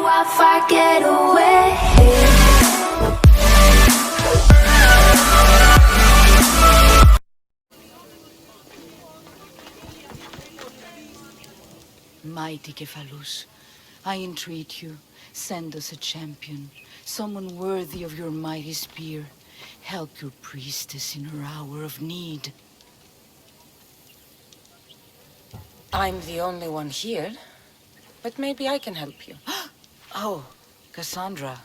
if I get away. Mighty Cephalus, I entreat you, send us a champion, someone worthy of your mighty spear. Help your priestess in her hour of need. I'm the only one here, but maybe I can help you. Oh, Cassandra,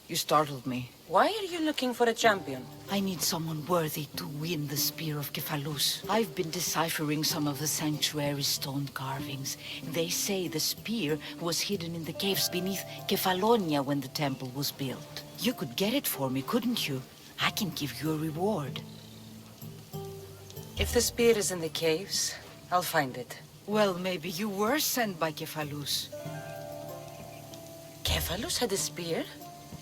you startled me. Why are you looking for a champion? I need someone worthy to win the spear of Cephalus. I've been deciphering some of the sanctuary's stone carvings. They say the spear was hidden in the caves beneath Kefalonia when the temple was built. You could get it for me, couldn't you? I can give you a reward. If the spear is in the caves, I'll find it. Well, maybe you were sent by Cephalus. Cephalus had a spear?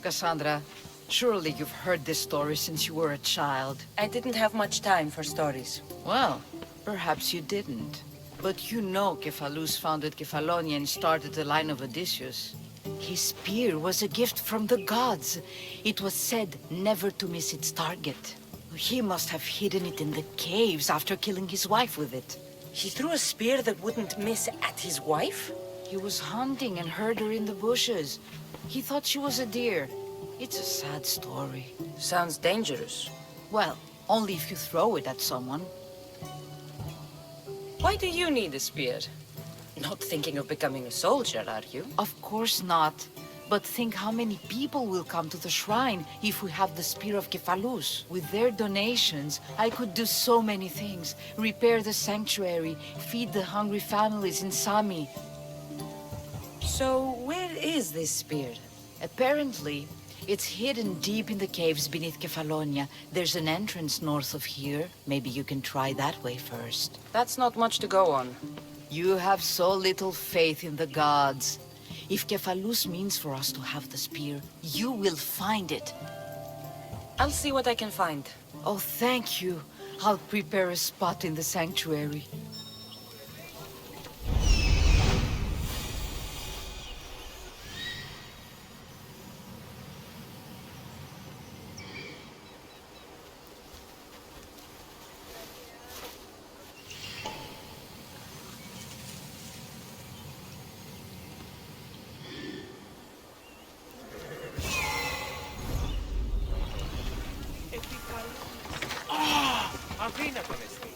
Cassandra, surely you've heard this story since you were a child. I didn't have much time for stories. Well, perhaps you didn't. But you know Cephalus founded Kefalonia and started the line of Odysseus. His spear was a gift from the gods. It was said never to miss its target. He must have hidden it in the caves after killing his wife with it. He threw a spear that wouldn't miss at his wife? He was hunting and heard her in the bushes. He thought she was a deer. It's a sad story. Sounds dangerous. Well, only if you throw it at someone. Why do you need a spear? Not thinking of becoming a soldier, are you? Of course not. But think how many people will come to the shrine if we have the Spear of Cephalus. With their donations, I could do so many things. Repair the sanctuary, feed the hungry families in Sami. So, where is this spear? Apparently, it's hidden deep in the caves beneath Kefalonia. There's an entrance north of here. Maybe you can try that way first. That's not much to go on. You have so little faith in the gods. If Cephalus means for us to have the spear, you will find it. I'll see what I can find. Oh, thank you. I'll prepare a spot in the sanctuary. Αφήνα τον εστί.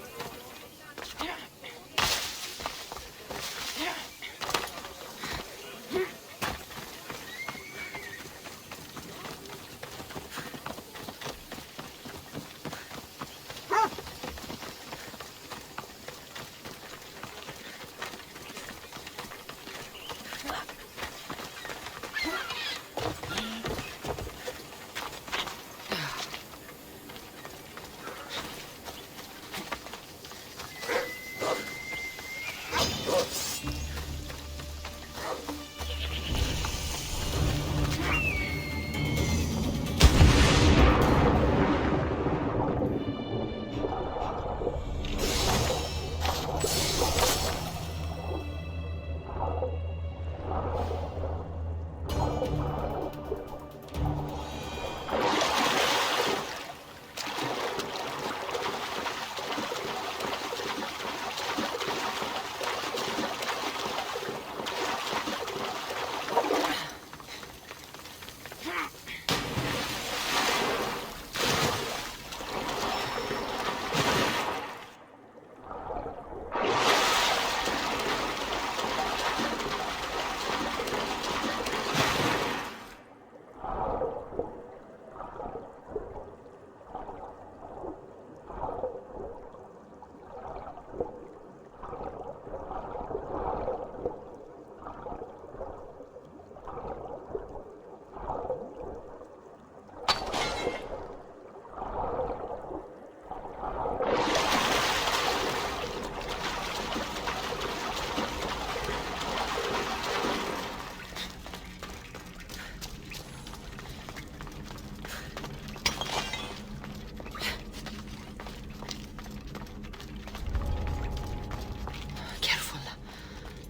Careful.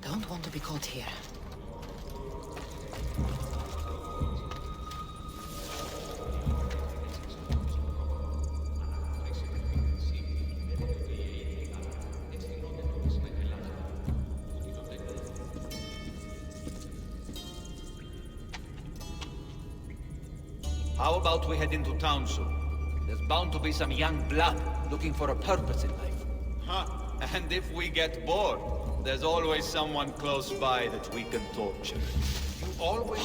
Don't want to be caught here. How about we head into town soon? There's bound to be some young blood looking for a purpose in life. Huh? And if we get bored, there's always someone close by that we can torture. You always...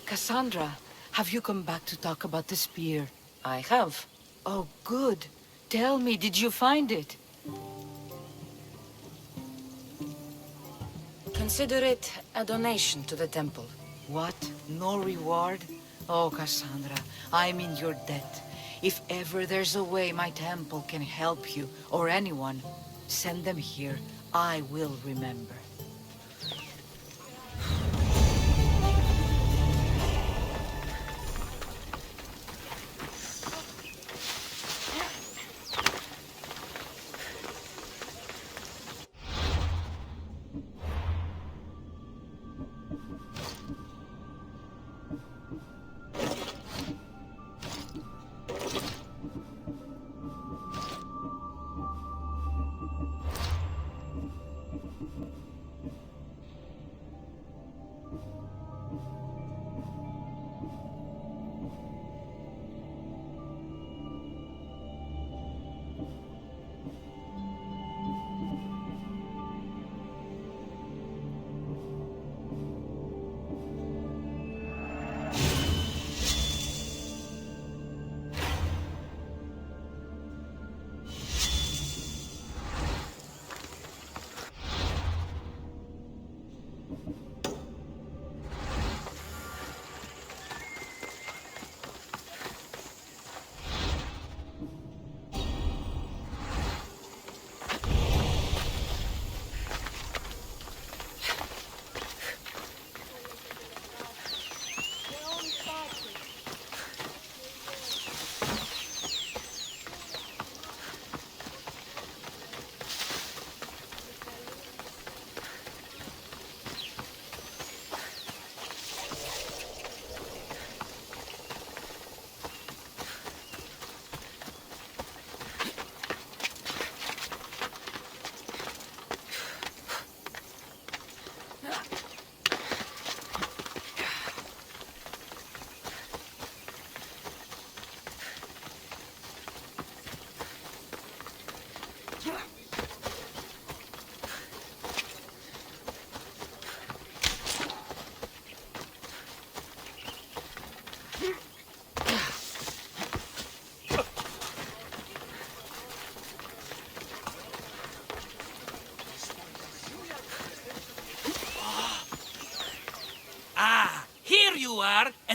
Cassandra, have you come back to talk about the spear? I have. Oh, good. Tell me, did you find it? Consider it a donation to the temple. What? No reward? Oh, Cassandra, I'm in your debt. If ever there's a way my temple can help you, or anyone, send them here. I will remember.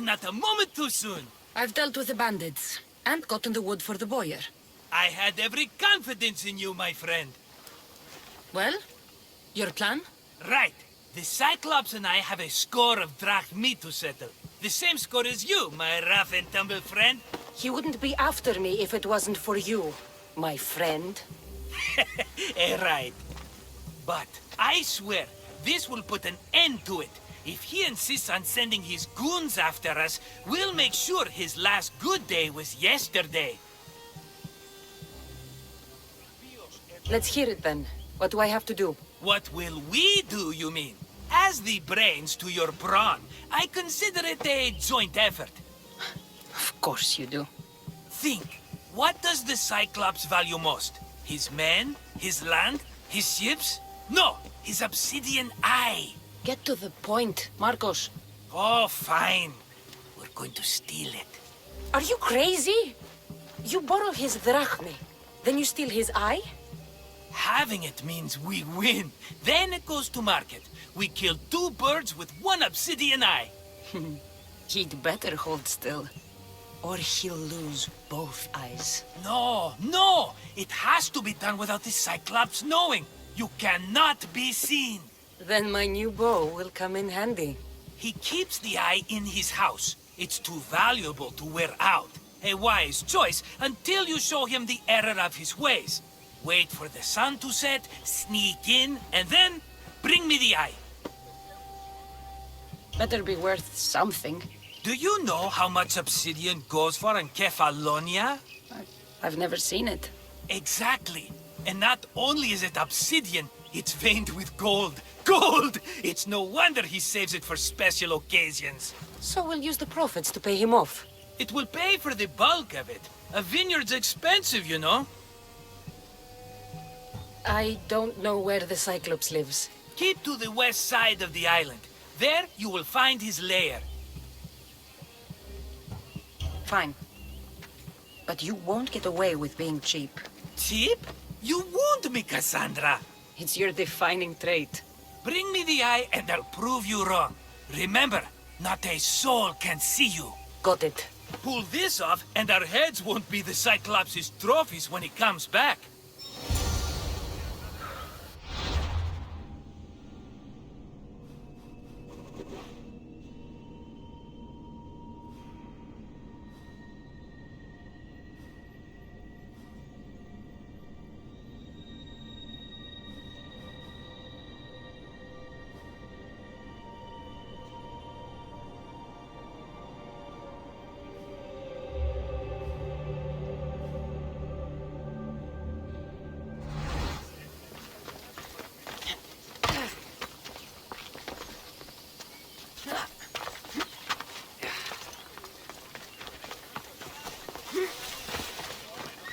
and not a moment too soon. I've dealt with the bandits, and gotten the wood for the boiler. I had every confidence in you, my friend. Well, your plan? Right. The Cyclops and I have a score of drachmi to settle. The same score as you, my rough and tumble friend. He wouldn't be after me if it wasn't for you, my friend. Right. But I swear, this will put an end to it. If he insists on sending his goons after us, we'll make sure his last good day was yesterday. Let's hear it then. What do I have to do? What will we do, you mean? As the brains to your brawn, I consider it a joint effort. Of course you do. Think, what does the Cyclops value most? His men? His land? His ships? No, his obsidian eye. Get to the point, Marcos. Oh, fine. We're going to steal it. Are you crazy? You borrow his drachmi, then you steal his eye? Having it means we win. Then it goes to market. We kill 2 birds with 1 obsidian eye. He'd better hold still, or he'll lose both eyes. No, no! It has to be done without the Cyclops knowing. You cannot be seen. Then my new bow will come in handy. He keeps the eye in his house. It's too valuable to wear out. A wise choice until you show him the error of his ways. Wait for the sun to set, sneak in, and then bring me the eye. Better be worth something. Do you know how much obsidian goes for in Kefalonia? I've never seen it. Exactly. And not only is it obsidian, it's veined with gold. Gold! It's no wonder he saves it for special occasions. So we'll use the profits to pay him off. It will pay for the bulk of it. A vineyard's expensive, you know. I don't know where the Cyclops lives. Keep to the west side of the island. There you will find his lair. Fine. But you won't get away with being cheap. Cheap? You won't me, Cassandra. It's your defining trait. Bring me the eye and I'll prove you wrong. Remember, not a soul can see you. Got it. Pull this off and our heads won't be the Cyclops' trophies when he comes back.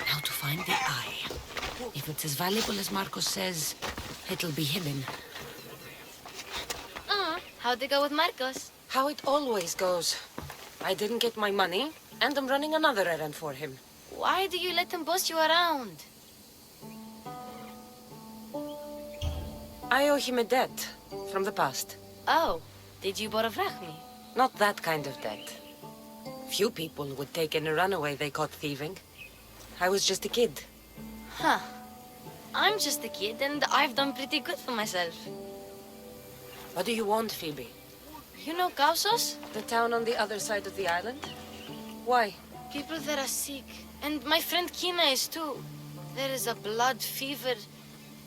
Now to find the eye. If it's as valuable as Marcos says, it'll be hidden. How'd it go with Marcos? How it always goes. I didn't get my money, and I'm running another errand for him. Why do you let him boss you around? I owe him a debt from the past. Oh, did you borrow drachmi? Not that kind of debt. Few people would take in a runaway they caught thieving. I was just a kid. Huh. I'm just a kid and I've done pretty good for myself. What do you want, Phoebe? You know Kausos? The town on the other side of the island? Why? People there are sick. And my friend Kina is too. There is a blood fever.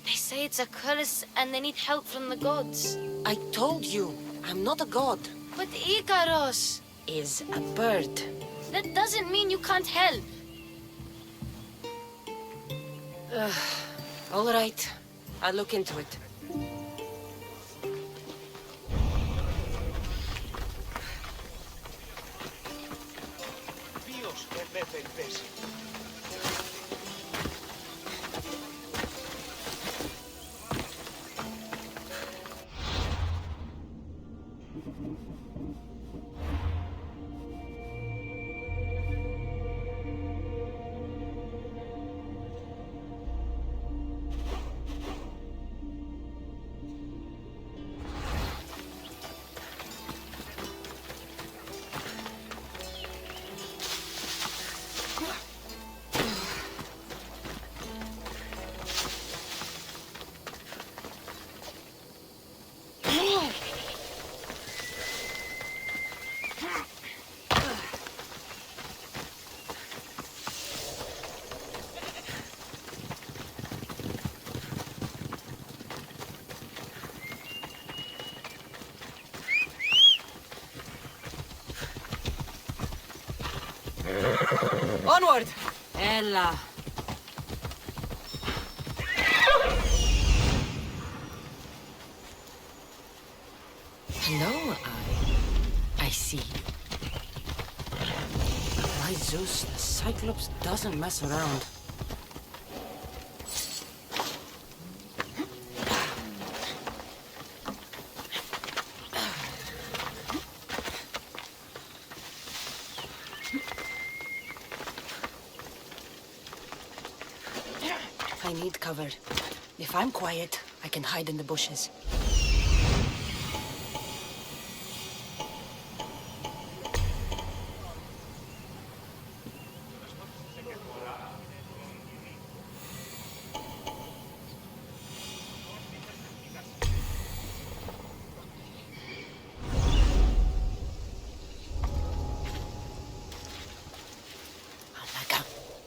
They say it's a curse and they need help from the gods. I told you, I'm not a god. But Ikaros Is a bird. that doesn't mean you can't help. All right. I'll look into it. Onward! Ella. Hello, I see. By Zeus, the Cyclops doesn't mess around. I need cover. If I'm quiet, I can hide in the bushes.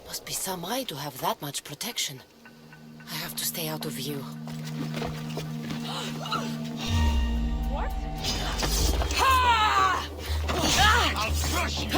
Must be some eye to have that much protection. I have to stay out of view. What? I'll crush you!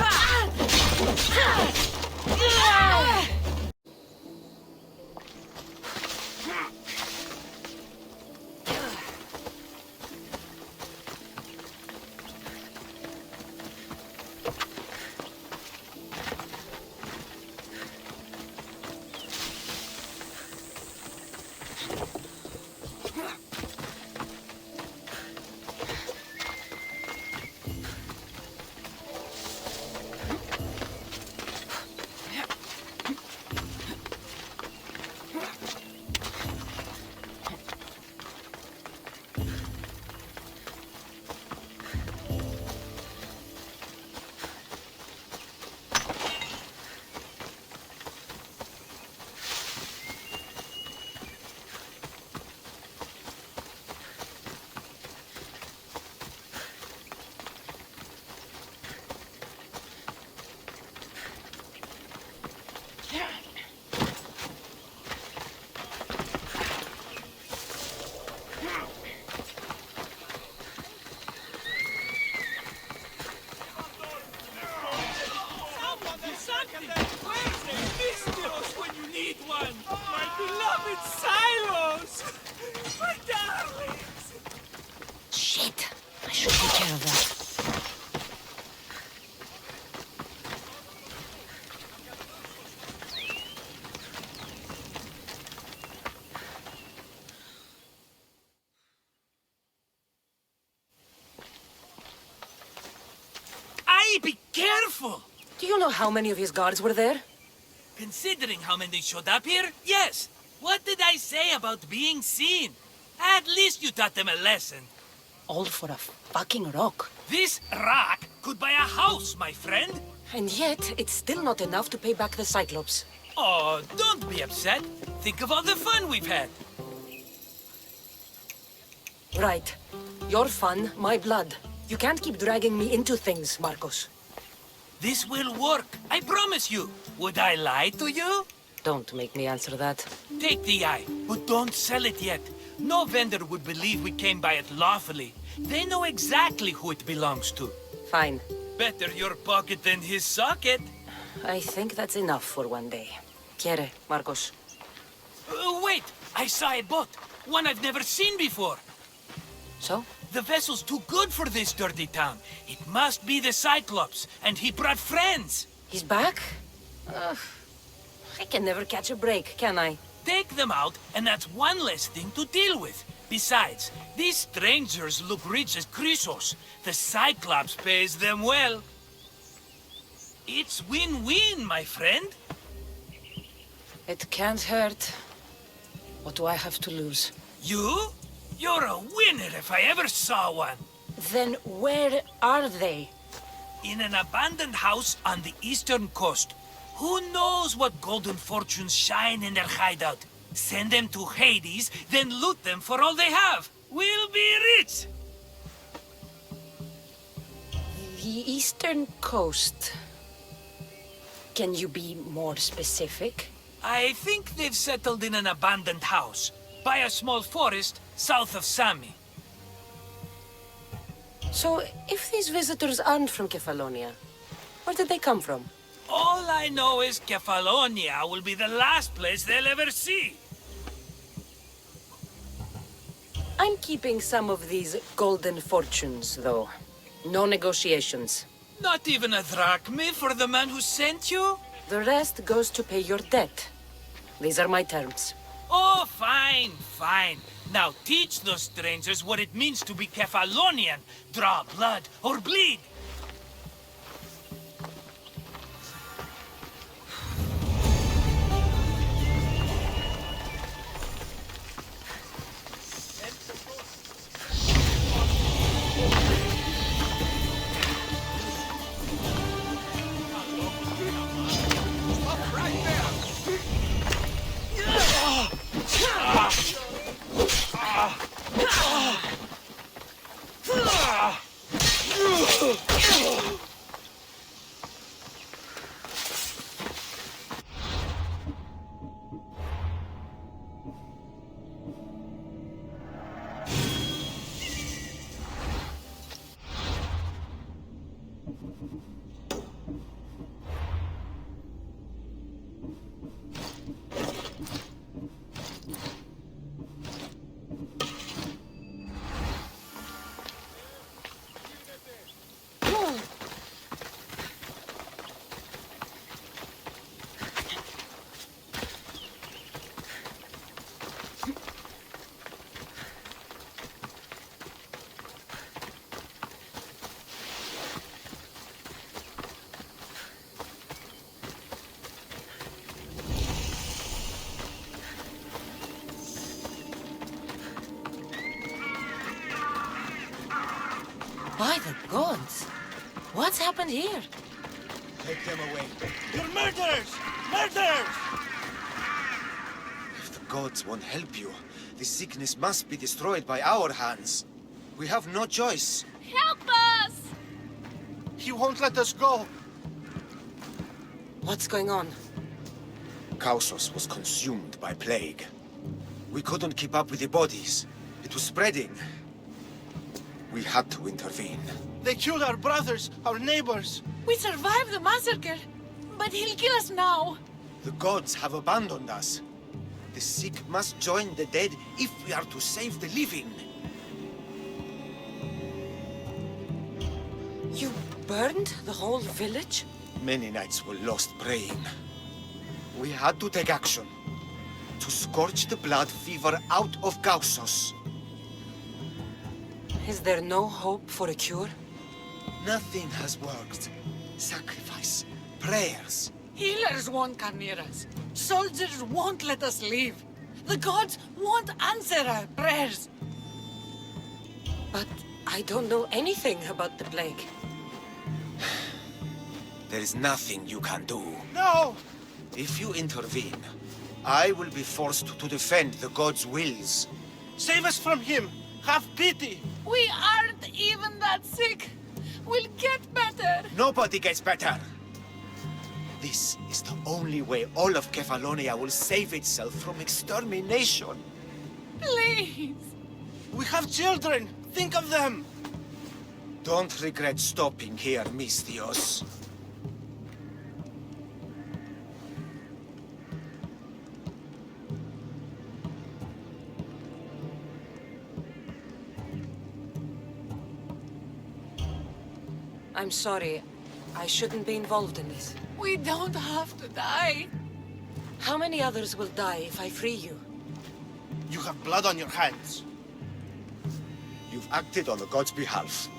When you need one! My beloved silos! My darlings! Shit! I should take care of that. Aye, be careful! Do you know how many of his guards were there? Considering how many showed up here, yes. What did I say about being seen? At least you taught them a lesson. All for a fucking rock. This rock could buy a house, my friend. And yet, it's still not enough to pay back the Cyclops. Oh, don't be upset. Think of all the fun we've had. Right. Your fun, my blood. You can't keep dragging me into things, Marcos. This will work, I promise you. Would I lie to you? Don't make me answer that. Take the eye, but don't sell it yet. No vendor would believe we came by it lawfully. They know exactly who it belongs to. Fine. Better your pocket than his socket. I think that's enough for one day. Quiere, Marcos. Wait! I saw a boat. One I've never seen before. So? The vessel's too good for this dirty town. It must be the Cyclops, and he brought friends. He's back? I can never catch a break, can I? Take them out, and that's one less thing to deal with. Besides, these strangers look rich as Chrysos. The Cyclops pays them well. It's win-win, my friend. It can't hurt. What do I have to lose? You? You're a winner if I ever saw one. Then where are they? In an abandoned house on the eastern coast. Who knows what golden fortunes shine in their hideout? Send them to Hades, then loot them for all they have. We'll be rich! The eastern coast. Can you be more specific? I think they've settled in an abandoned house, by a small forest south of Sami. So, if these visitors aren't from Kefalonia, where did they come from? All I know is Kefalonia will be the last place they'll ever see. I'm keeping some of these golden fortunes, though. No negotiations. Not even a drachme for the man who sent you? The rest goes to pay your debt. These are my terms. Oh, fine, fine. Now teach those strangers what it means to be Kefalonian. Draw blood or bleed. By the gods! What's happened here? Take them away. You're murderers! Murderers! If the gods won't help you, the sickness must be destroyed by our hands. We have no choice. Help us! He won't let us go. What's going on? Kausos was consumed by plague. We couldn't keep up with the bodies. It was spreading. We had to intervene. They killed our brothers, our neighbors. We survived the massacre, but he'll kill us now. The gods have abandoned us. The sick must join the dead if we are to save the living. You burned the whole village? Many nights were lost praying. We had to take action. To scorch the blood fever out of Kausos. Is there no hope for a cure? Nothing has worked. Sacrifice, prayers. Healers won't come near us. Soldiers won't let us leave. The gods won't answer our prayers. But I don't know anything about the plague. There is nothing you can do. No! If you intervene, I will be forced to defend the gods' wills. Save us from him! Have pity! We aren't even that sick. We'll get better. Nobody gets better. This is the only way all of Kefalonia will save itself from extermination. Please. We have children! Think of them! Don't regret stopping here, Mistios. I'm sorry. I shouldn't be involved in this. We don't have to die. How many others will die if I free you? You have blood on your hands. You've acted on the gods' behalf.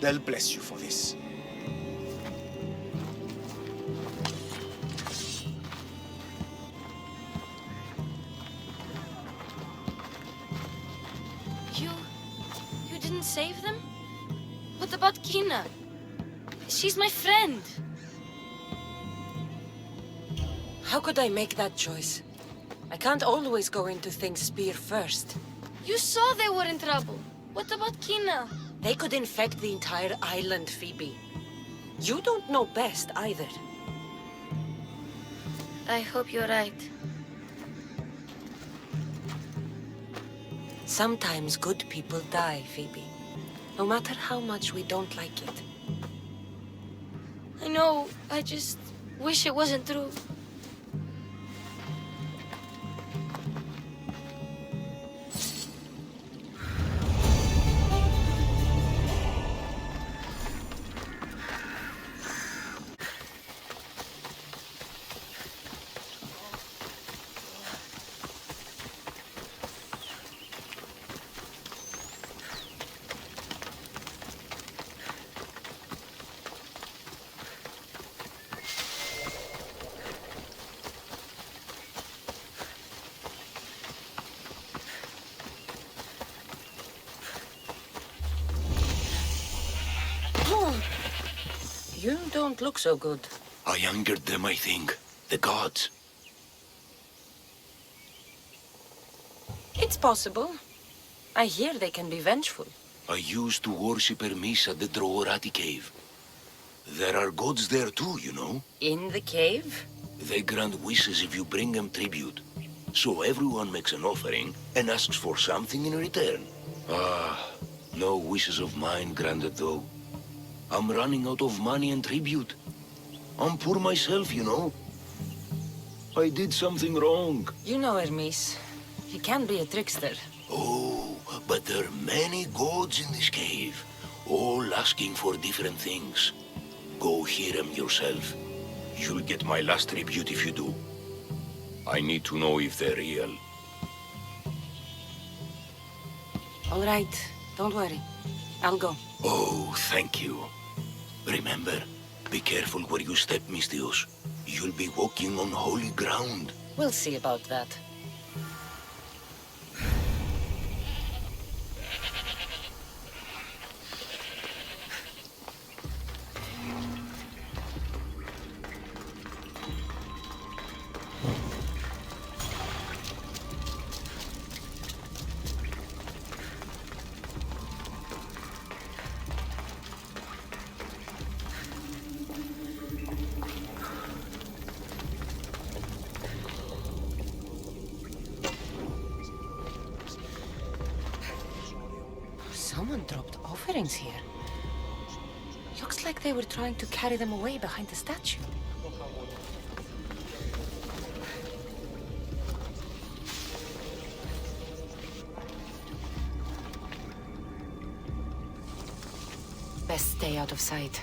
They'll bless you for this. You didn't save them? What about Kina? She's my friend. How could I make that choice? I can't always go into things spear first. You saw they were in trouble. What about Kina? They could infect the entire island, Phoebe. You don't know best either. I hope you're right. Sometimes good people die, Phoebe. No matter how much we don't like it. I know. I just wish it wasn't true. You don't look so good. I angered them, I think. The gods. It's possible. I hear they can be vengeful. I used to worship Hermes at the Droorati cave. There are gods there too, you know. In the cave? They grant wishes if you bring them tribute. So everyone makes an offering and asks for something in return. Ah, no wishes of mine granted though. I'm running out of money and tribute. I'm poor myself, you know. I did something wrong. You know Hermes. He can be a trickster. Oh, but there are many gods in this cave, all asking for different things. Go hear them yourself. You'll get my last tribute if you do. I need to know if they're real. All right. Don't worry. I'll go. Oh, thank you. Remember, be careful where you step, Mistios. You'll be walking on holy ground. We'll see about that. Someone dropped offerings here. Looks like they were trying to carry them away behind the statue. Best stay out of sight.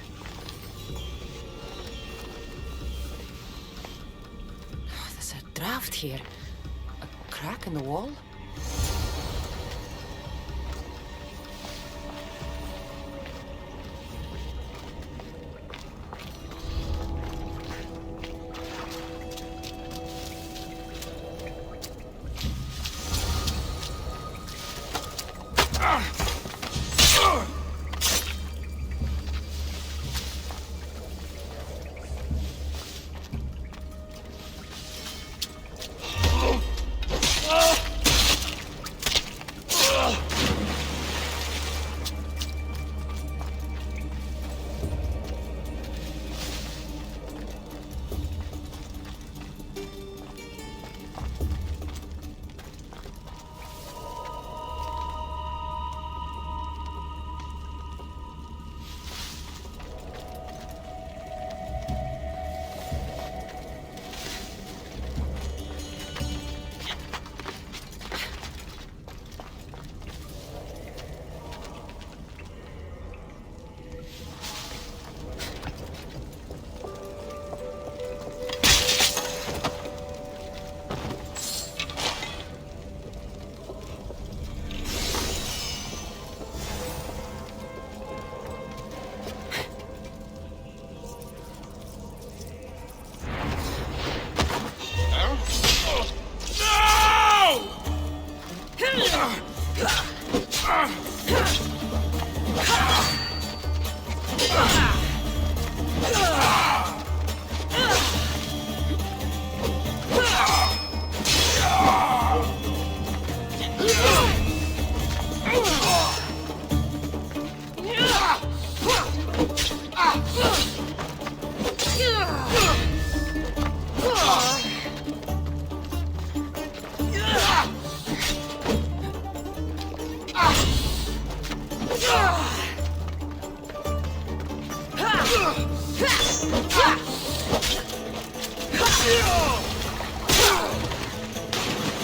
Oh, there's a draft here. A crack in the wall?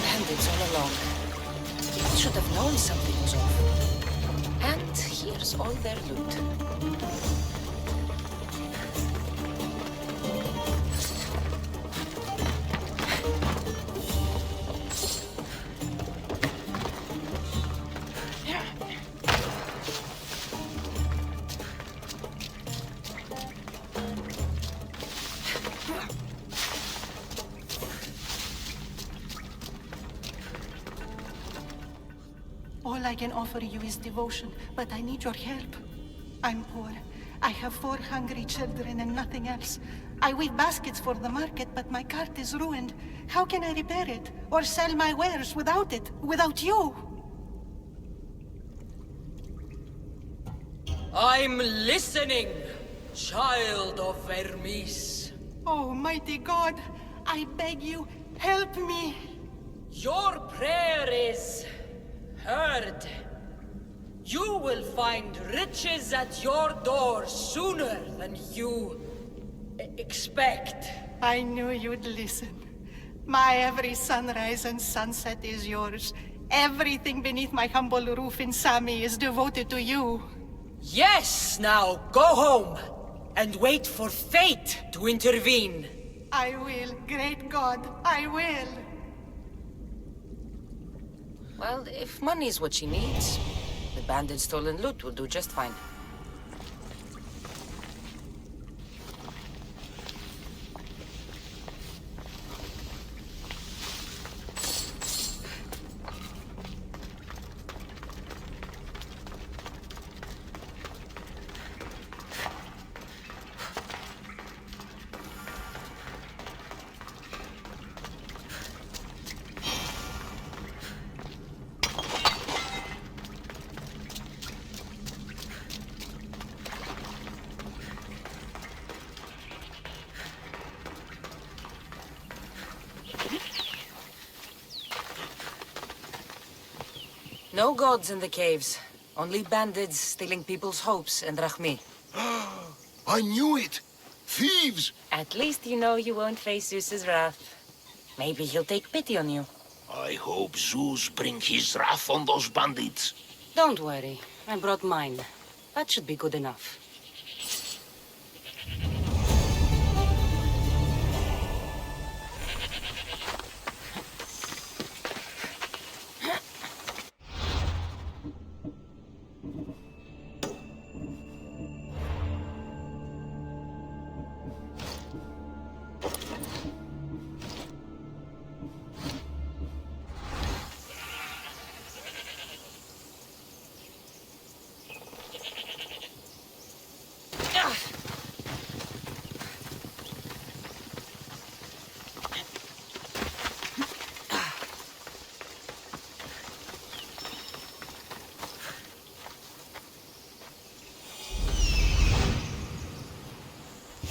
Bandits all along. People should have known something was off. And here's all their loot. All I can offer you is devotion, but I need your help. I'm poor. I have 4 hungry children and nothing else. I weave baskets for the market, but my cart is ruined. How can I repair it? Or sell my wares without it? Without you? I'm listening, child of Hermes. Oh, mighty God, I beg you, help me. Your prayer is heard. You will find riches at your door sooner than you expect. I knew you'd listen. My every sunrise and sunset is yours. Everything beneath my humble roof in Sami is devoted to you. Yes, now go home and wait for fate to intervene. I will, great God, I will. Well, if money's what she needs, the bandit stolen loot will do just fine. No gods in the caves. Only bandits stealing people's hopes and Rahmi. I knew it! Thieves! At least you know you won't face Zeus's wrath. Maybe he'll take pity on you. I hope Zeus bring his wrath on those bandits. Don't worry. I brought mine. That should be good enough.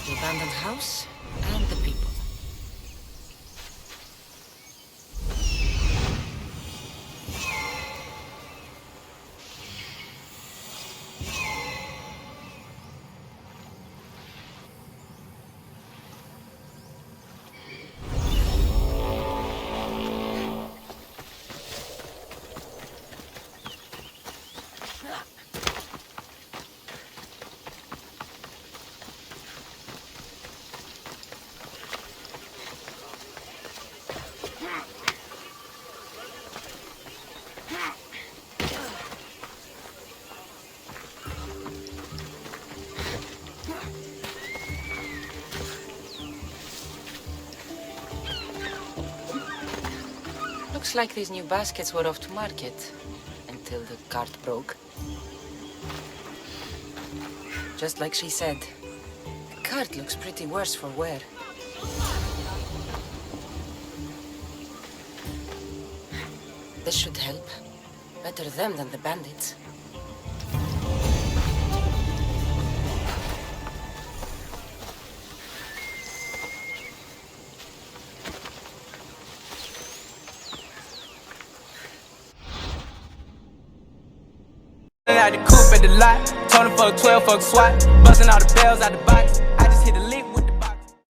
The abandoned house and the people. Looks like these new baskets were off to market. Until the cart broke. Just like she said. The cart looks pretty worse for wear. This should help. Better them than the bandits. Out the coupe at the lot, told him fuck 12, fuck SWAT, busting all the bells out the box.